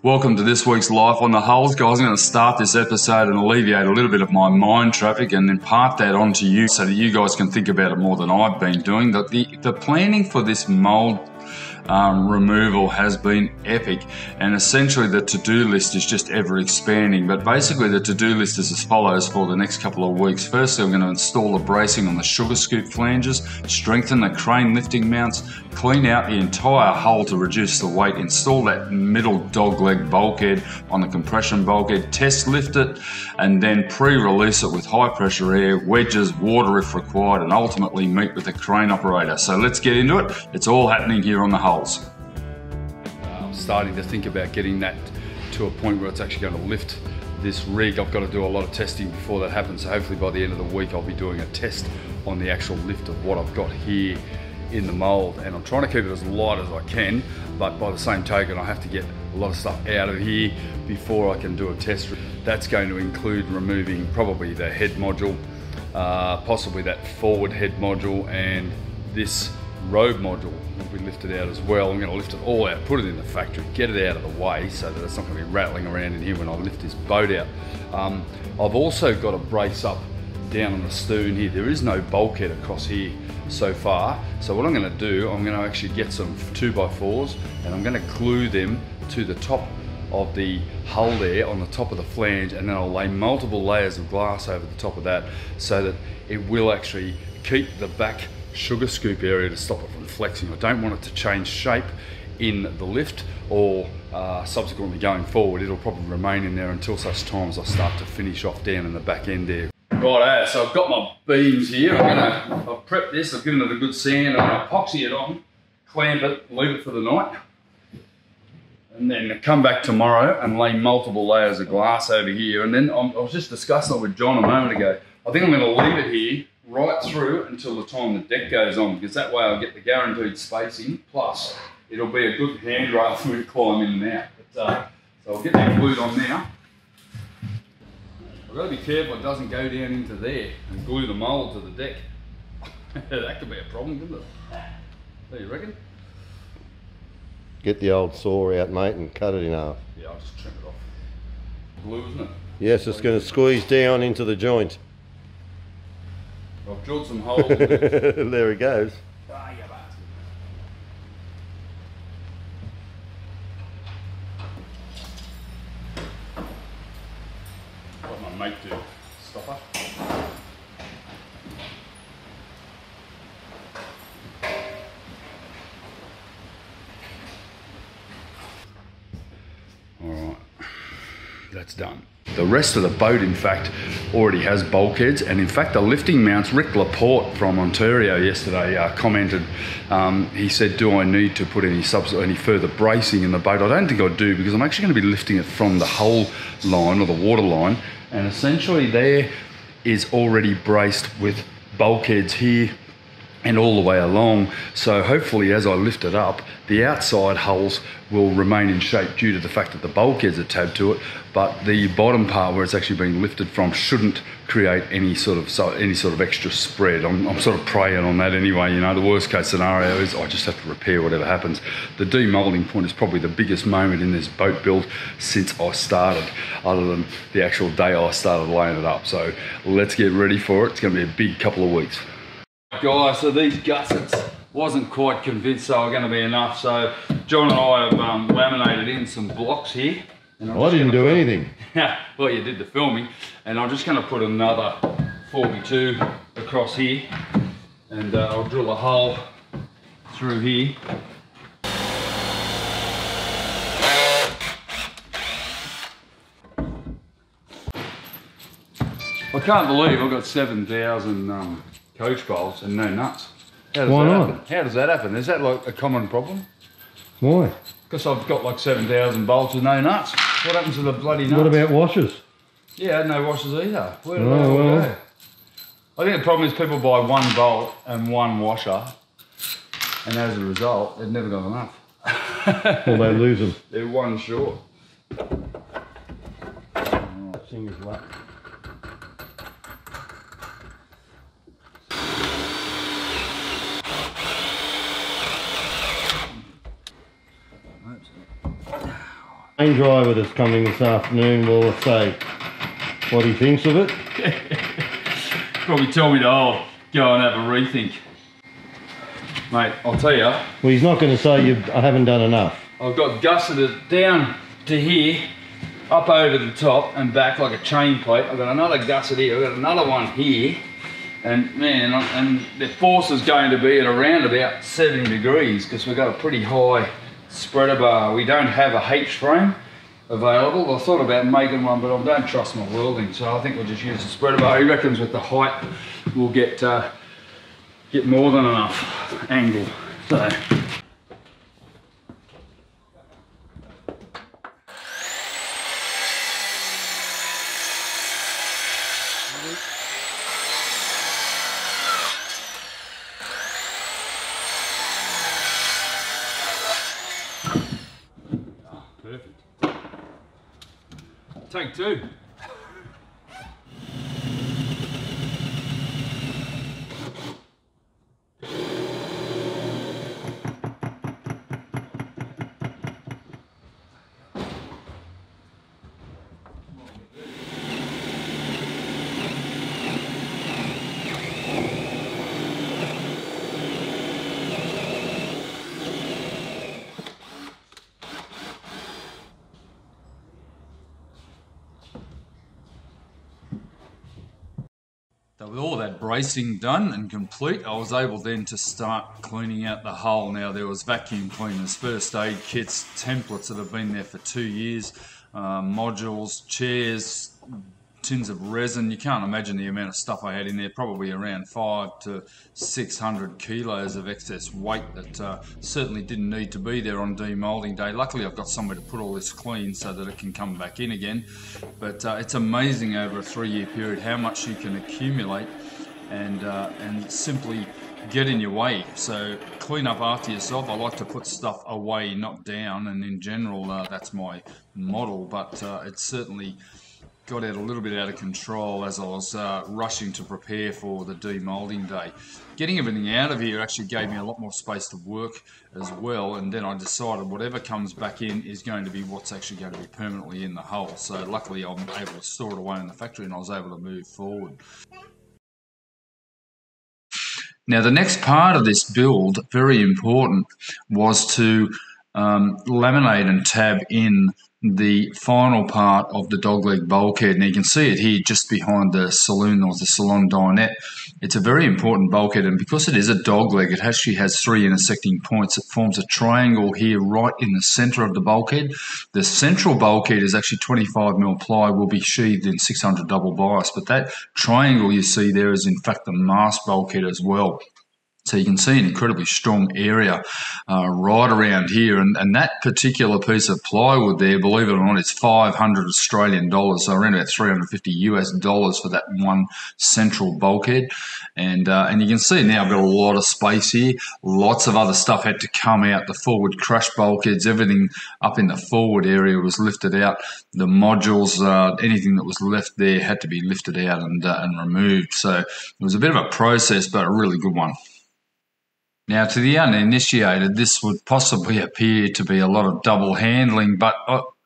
Welcome to this week's Life on the Hulls, guys. I'm going to start this episode and alleviate a little bit of my mind traffic and impart that onto you so that you guys can think about it more than I've been doing. The planning for this mould removal has been epic, and essentially the to-do list is just ever expanding. But basically the to-do list is as follows for the next couple of weeks. Firstly, I'm going to install the bracing on the sugar scoop flanges, strengthen the crane lifting mounts, clean out the entire hull to reduce the weight, install that middle dogleg bulkhead on the compression bulkhead, test lift it, and then pre-release it with high pressure air, wedges, water if required, and ultimately meet with the crane operator. So let's get into it. It's all happening here on the Hulls. I'm starting to think about getting that to a point where it's actually going to lift this rig. I've got to do a lot of testing before that happens, so hopefully by the end of the week I'll be doing a test on the actual lift of what I've got here in the mould, and I'm trying to keep it as light as I can, but by the same token I have to get a lot of stuff out of here before I can do a test. That's going to include removing probably the head module, possibly that forward head module, and this robe module will be lifted out as well. I'm going to lift it all out, put it in the factory, get it out of the way so that it's not going to be rattling around in here when I lift this boat out. I've also got to brace up down on the stern here. There is no bulkhead across here so far, so what I'm going to do, I'm going to actually get some 2x4s and I'm going to glue them to the top of the hull there on the top of the flange, and then I'll lay multiple layers of glass over the top of that so that it will actually keep the back sugar scoop area to stop it from flexing. I don't want it to change shape in the lift or subsequently going forward. It'll probably remain in there until such time as I start to finish off down in the back end there. Right, so I've got my beams here. I've prepped this, I've given it a good sand, I'm going to epoxy it on, clamp it, leave it for the night, and then come back tomorrow and lay multiple layers of glass over here. And then I was just discussing it with John a moment ago. I think I'm going to leave it here right through until the time the deck goes on, because that way I'll get the guaranteed spacing, plus it'll be a good handrail for me to climb in and out. But, so I'll get that glued on now. I've got to be careful it doesn't go down into there and glue the mould to the deck. That could be a problem, couldn't it? What do you reckon? Get the old saw out, mate, and cut it in half. Yeah, I'll just trim it off. Glue, isn't it? Yes, it's going to squeeze down into the joint. I've drilled some holes. There he goes. Ah, you bastard. What my mate do? Stopper. Alright, that's done. The rest of the boat, in fact, already has bulkheads, and in fact the lifting mounts, Rick Laporte from Ontario yesterday commented, he said, do I need to put any further bracing in the boat? I don't think I do, because I'm actually going to be lifting it from the hull line or the water line, and essentially there is already braced with bulkheads here and all the way along. So hopefully as I lift it up, the outside hulls will remain in shape due to the fact that the bulkheads are tabbed to it, but the bottom part where it's actually being lifted from shouldn't create any sort of extra spread. I'm sort of praying on that anyway. You know, the worst case scenario is I just have to repair whatever happens. The demoulding point is probably the biggest moment in this boat build since I started, other than the actual day I started laying it up. So let's get ready for it. It's going to be a big couple of weeks. Guys, so these gussets, wasn't quite convinced they were going to be enough, so John and I have laminated in some blocks here. And I didn't do anything. Well, you did the filming, and I'm just going to put another 42 across here, and I'll drill a hole through here. I can't believe I've got 7,000 coach bolts and no nuts. Why not? How does that happen? Is that like a common problem? Why? Because I've got like 7,000 bolts with no nuts. What happens to the bloody nuts? What about washers? Yeah, I had no washers either. Where did they Oh, all well. go? I think the problem is people buy one bolt and one washer, and as a result, they've never got enough. Or they lose them. They're one short. Singer's luck. Main driver that's coming this afternoon will say what he thinks of it. Probably tell me to go and have a rethink. Mate, I'll tell you. Well, he's not going to say I haven't done enough. I've got gusseted down to here, up over the top and back like a chain plate. I've got another gusset here, I've got another one here. And man, and the force is going to be at around about 70 degrees because we've got a pretty high spreader bar. We don't have a H frame available. I thought about making one, but I don't trust my welding, so I think we'll just use the spreader bar. He reckons with the height we'll get more than enough angle. So. Perfect. Take two. So with all that bracing done and complete, I was able then to start cleaning out the hull. Now there was vacuum cleaners, first aid kits, templates that have been there for 2 years, modules, chairs, tins of resin. You can't imagine the amount of stuff I had in there, probably around 500 to 600 kilos of excess weight that certainly didn't need to be there on demoulding day. Luckily I've got somewhere to put all this clean so that it can come back in again. But it's amazing over a 3-year period how much you can accumulate and simply get in your way. So clean up after yourself. I like to put stuff away, not down, and in general that's my model, but it's certainly got out a little bit out of control as I was rushing to prepare for the demoulding day. Getting everything out of here actually gave me a lot more space to work as well, and then I decided whatever comes back in is going to be what's actually going to be permanently in the hull. So luckily I'm able to store it away in the factory and I was able to move forward. Now the next part of this build, very important, was to laminate and tab in the final part of the dogleg bulkhead. Now you can see it here just behind the saloon or the salon dinette. It's a very important bulkhead, and because it is a dogleg, it actually has 3 intersecting points. It forms a triangle here right in the center of the bulkhead. The central bulkhead is actually 25mm ply, will be sheathed in 600 double bias, but that triangle you see there is in fact the mast bulkhead as well. So you can see an incredibly strong area right around here, and that particular piece of plywood there, believe it or not, it's 500 Australian dollars, so around about 350 US dollars for that one central bulkhead. And you can see now I've got a lot of space here. Lots of other stuff had to come out. The forward crash bulkheads, everything up in the forward area was lifted out. The modules, anything that was left there had to be lifted out and removed. So it was a bit of a process, but a really good one. Now, to the uninitiated, this would possibly appear to be a lot of double handling, but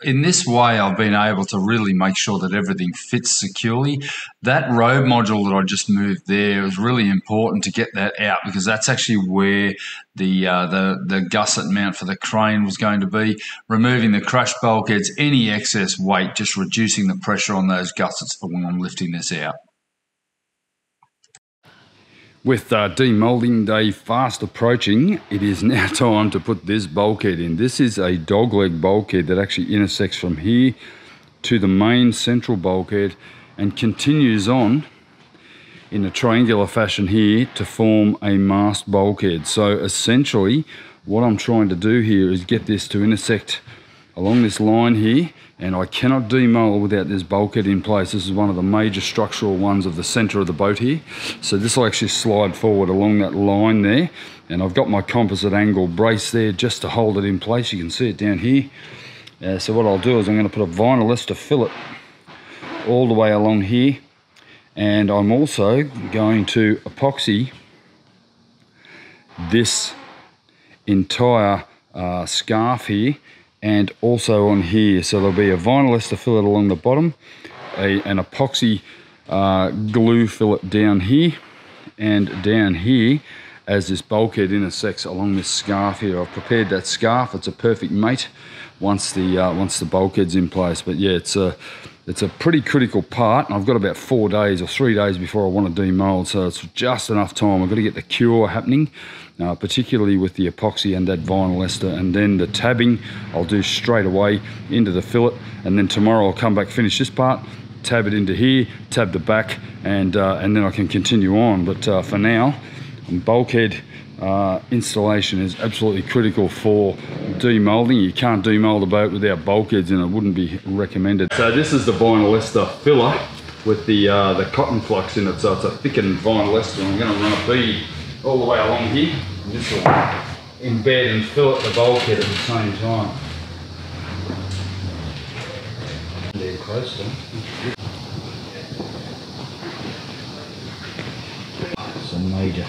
in this way, I've been able to really make sure that everything fits securely. That robe module that I just moved there was really important to get that out, because that's actually where the gusset mount for the crane was going to be. Removing the crash bulkheads, any excess weight, just reducing the pressure on those gussets for when I'm lifting this out. With demoulding day fast approaching, it is now time to put this bulkhead in. This is a dogleg bulkhead that actually intersects from here to the main central bulkhead and continues on in a triangular fashion here to form a mast bulkhead. So essentially what I'm trying to do here is get this to intersect along this line here, and I cannot demold without this bulkhead in place. This is one of the major structural ones of the center of the boat here. So this will actually slide forward along that line there, and I've got my composite angle brace there just to hold it in place. You can see it down here. So what I'll do is I'm going to put a vinyl ester fillet all the way along here, and I'm also going to epoxy this entire scarf here and also on here. So there'll be a vinyl ester fillet along the bottom, an epoxy glue fillet down here, and down here as this bulkhead intersects along this scarf here. I've prepared that scarf. It's a perfect mate once the bulkhead's in place. But yeah, it's a pretty critical part, and I've got about 4 days or 3 days before I want to demold, so it's just enough time. I've got to get the cure happening, particularly with the epoxy and that vinyl ester, and then the tabbing I'll do straight away into the fillet, and then tomorrow I'll come back, finish this part, tab it into here, tab the back, and then I can continue on. But for now, bulkhead installation is absolutely critical for demoulding. You can't demold a boat without bulkheads, and it wouldn't be recommended. So this is the vinyl ester filler with the cotton flux in it, so it's a thickened vinyl ester. I'm going to run a bead all the way along here, and this will embed and fillet the bulkhead at the same time. There, close to it. It's a major.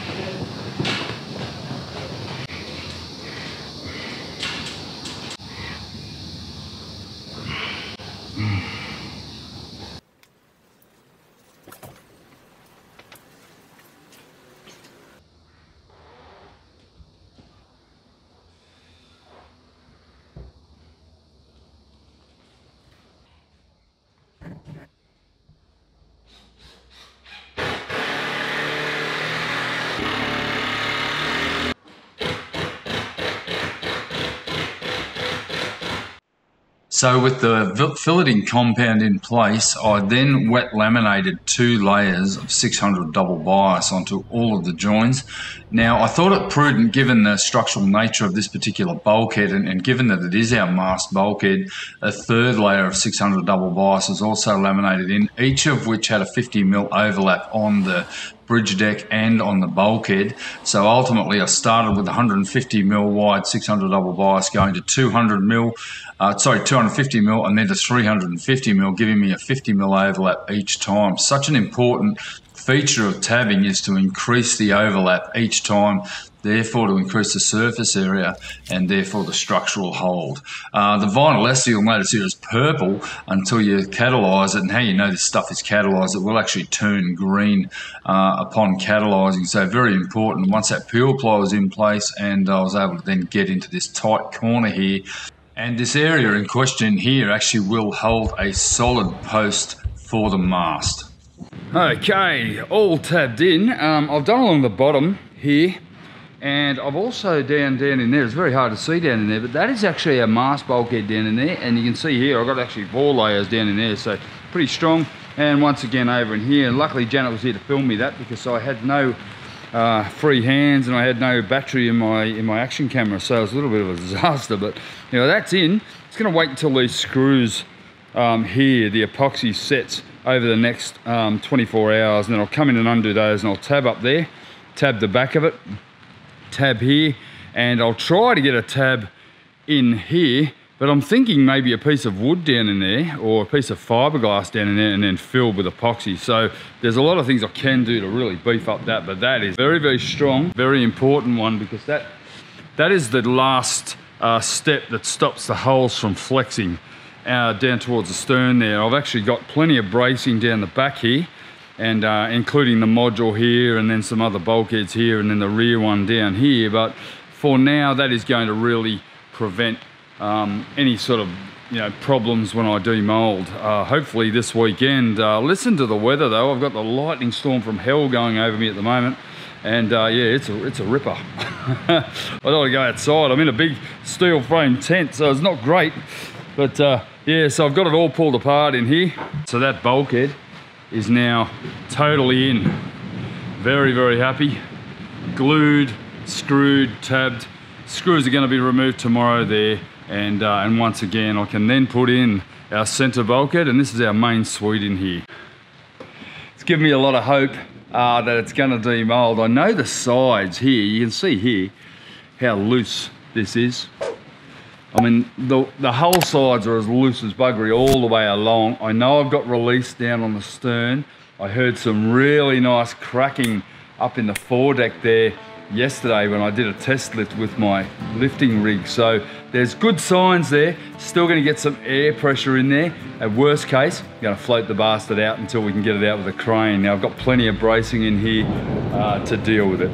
So with the filleting compound in place, I then wet laminated 2 layers of 600 double bias onto all of the joins. Now, I thought it prudent, given the structural nature of this particular bulkhead, and given that it is our mast bulkhead, a 3rd layer of 600 double bias was also laminated in, each of which had a 50mm overlap on the bridge deck and on the bulkhead. So ultimately I started with 150mm wide 600 double bias, going to 250mm and then to 350mm, giving me a 50mm overlap each time. Such an important feature of tabbing is to increase the overlap each time, therefore to increase the surface area and therefore the structural hold. The vinyl ester, you'll notice here, is purple until you catalyse it, and how you know this stuff is catalysed, it will actually turn green upon catalysing. So very important. Once that peel ply was in place, and I was able to then get into this tight corner here, and this area in question here actually will hold a solid post for the mast. Okay, all tabbed in. I've done along the bottom here, and I've also down in there. It's very hard to see down in there, but that is actually a mast bulkhead down in there, and you can see here I've got actually 4 layers down in there, so pretty strong. And once again over in here, and luckily Janet was here to film me that, because I had no free hands and I had no battery in my action camera, so it was a little bit of a disaster. But you know, that's in. It's going to wait until these screws here, the epoxy sets over the next 24 hours, and then I'll come in and undo those, and I'll tab up there, tab the back of it, tab here, and I'll try to get a tab in here, but I'm thinking maybe a piece of wood down in there or a piece of fiberglass down in there, and then filled with epoxy. So there's a lot of things I can do to really beef up that, but that is very, very strong, very important one, because that is the last step that stops the hulls from flexing down towards the stern there. I've actually got plenty of bracing down the back here, and including the module here, and then some other bulkheads here, and then the rear one down here. But for now, that is going to really prevent any sort of problems when I demold. Hopefully this weekend. Listen to the weather though. I've got the lightning storm from hell going over me at the moment, and yeah, it's a ripper. I don't want to go outside. I'm in a big steel frame tent, so it's not great. But yeah, so I've got it all pulled apart in here. So that bulkhead is now totally in. Very, very happy. Glued, screwed, tabbed. Screws are going to be removed tomorrow there, and once again I can then put in our center bulkhead, and this is our main suite in here. It's given me a lot of hope that it's going to demold. I know the sides here, you can see here how loose this is. I mean, the hull sides are as loose as buggery all the way along. I know I've got release down on the stern. I heard some really nice cracking up in the foredeck there yesterday when I did a test lift with my lifting rig. So there's good signs there. Still going to get some air pressure in there. At worst case, I'm going to float the bastard out until we can get it out with a crane. Now I've got plenty of bracing in here to deal with it.